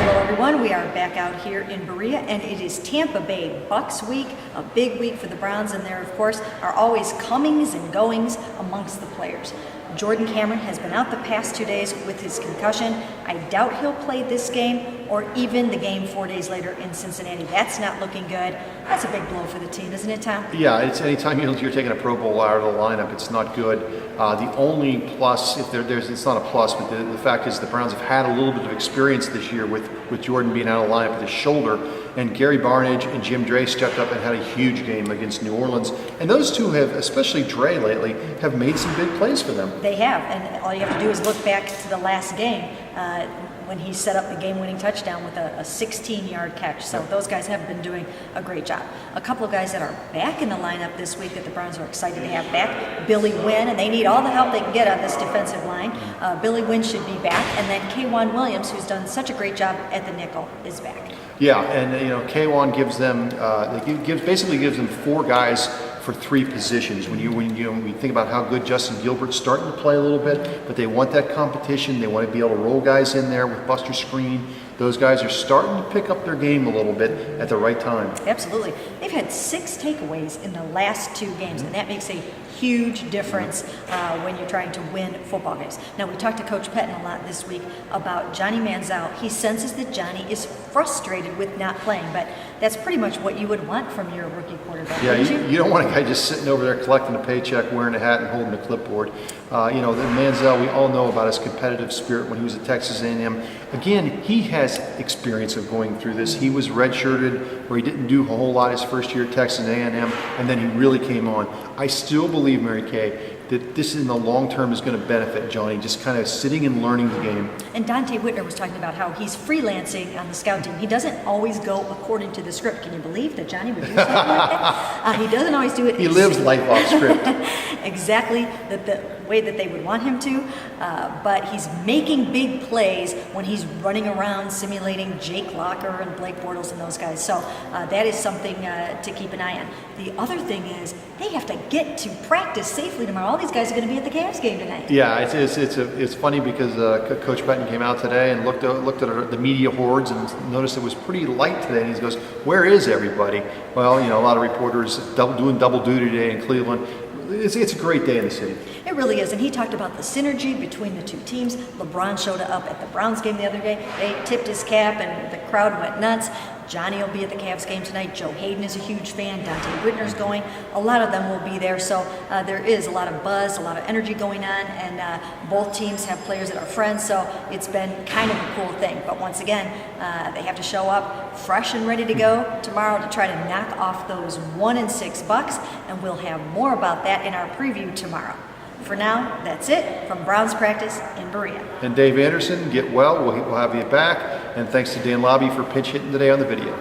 Hello everyone, we are back out here in Berea and it is Tampa Bay Bucks week, a big week for the Browns, and there of course are always comings and goings amongst the players. Jordan Cameron has been out the past 2 days with his concussion. I doubt he'll play this game or even the game 4 days later in Cincinnati. That's not looking good. That's a big blow for the team, isn't it, Tom? Yeah, it's anytime you're taking a Pro Bowl out of the lineup, it's not good. The only plus, if it's not a plus, but the fact is the Browns have had a little bit of experience this year with Jordan being out of the lineup with his shoulder, and Gary Barnidge and Jim Dre stepped up and had a huge game against New Orleans. And those two have, especially Dre lately, have made some big plays for them. They have, and all you have to do is look back to the last game when he set up the game-winning touchdown with a 16-yard catch. So those guys have been doing a great job. A couple of guys that are back in the lineup this week that the Browns are excited to have back, Billy Wynn, and they need all the help they can get on this defensive line. Billy Wynn should be back, and then K'Wan Williams, who's done such a great job at the nickel, is back. Yeah, and K'Wan gives them basically gives them four guys for three positions. When you think about how good Justin Gilbert's starting to play a little bit, but they want that competition. They want to be able to roll guys in there with Buster Screen. Those guys are starting to pick up their game a little bit at the right time. Absolutely. They've had 6 takeaways in the last 2 games, and that makes a huge difference when you're trying to win football games. Now, we talked to Coach Pettine a lot this week about Johnny Manziel. He senses that Johnny is frustrated with not playing, but that's pretty much what you would want from your rookie quarterback. Yeah, you don't want a guy just sitting over there collecting a paycheck, wearing a hat, and holding a clipboard. The Manziel, we all know about his competitive spirit when he was at Texas A&M. Again, he has experience of going through this. He was redshirted, where he didn't do a whole lot his first year at Texas A&M, and then he really came on. I still believe, Mary Kay, that this in the long term is going to benefit Johnny, just kind of sitting and learning the game. And Dante Whitner was talking about how he's freelancing on the scout team. He doesn't always go according to the script. Can you believe that Johnny would do something like that? He doesn't always do it. He lives life off script. Exactly the way that they would want him to, but he's making big plays when he's running around simulating Jake Locker and Blake Bortles and those guys. So that is something to keep an eye on. The other thing is they have to get to practice safely tomorrow. All these guys are going to be at the Cavs game tonight. Yeah, it's funny because Coach Pettine came out today and looked at the media hordes and noticed it was pretty light today. And he goes, "Where is everybody?" Well, a lot of reporters doing double duty today in Cleveland. It's a great day in the city. It really is, and he talked about the synergy between the two teams. LeBron showed up at the Browns game the other day. They tipped his cap, and the crowd went nuts. Johnny will be at the Cavs game tonight. Joe Hayden is a huge fan. Dante Whitner's going. A lot of them will be there, so there is a lot of buzz, a lot of energy going on, and both teams have players that are friends, so it's been kind of a cool thing. But once again, they have to show up fresh and ready to go tomorrow to try to knock off those 1-6 Bucks, and we'll have more about that in our preview tomorrow. For now, that's it from Browns practice in Berea. And Dave Anderson, get well. We'll have you back. And thanks to Dan Lobby for pinch hitting today on the video.